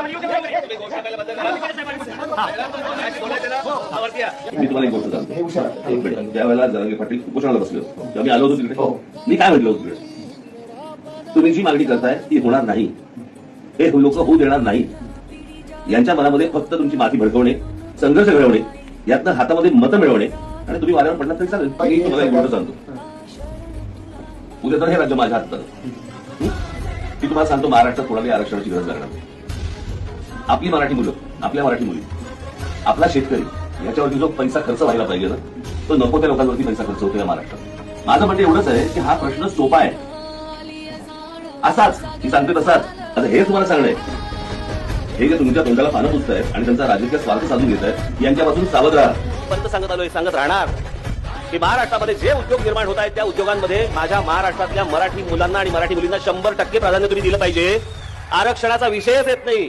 मी तुम्हाला एक गोष्ट सांगतो. एक मिनिट. ज्यावेळेला जरांगे पाटील उपोषणाला बसले होते तेव्हा मी आलो होतो तिकडे. मी काय म्हटलं होतं तिकडे, तुम्ही जी मागणी करताय ती होणार नाही, हे लोक होऊ देणार नाही. यांच्या मनामध्ये फक्त तुमची माती भडकवणे, संघर्ष घडवणे, यातनं हातामध्ये मतं मिळवणे आणि तुम्ही वाऱ्यावर पडला तरी चालेल. मी तुम्हाला एक गोष्ट सांगतो, उद्या तर हे राज्य माझ्या हातात मी तुम्हाला सांगतो, महाराष्ट्रात कोणालाही आरक्षणाची गरज लागणार नाही. आपली मराठी मुलं, आपल्या मराठी मुली, आपला शेतकरी याच्यावरती जो पैसा खर्च व्हायला पाहिजे ना, तो नको त्या लोकांवरती पैसा खर्च होतो या महाराष्ट्रात. माझं म्हणणं एवढंच आहे की हा प्रश्न सोपा आहे, असाच मी सांगते तसाच. आता हे तुम्हाला सांगणं आहे, हे जे तुमच्या तोंडाला पानं पुसतायत आणि त्यांचा राजकीय स्वार्थ साधून घेत आहेत, यांच्यापासून सावध राहा. पण सांगत आलोय, सांगत राहणार की महाराष्ट्रामध्ये जे उद्योग निर्माण होत आहेत त्या उद्योगांमध्ये माझ्या महाराष्ट्रातल्या मराठी मुलांना आणि मराठी मुलींना 100% प्राधान्य तुम्ही दिलं पाहिजे. आरक्षणाचा विषयच येत नाही.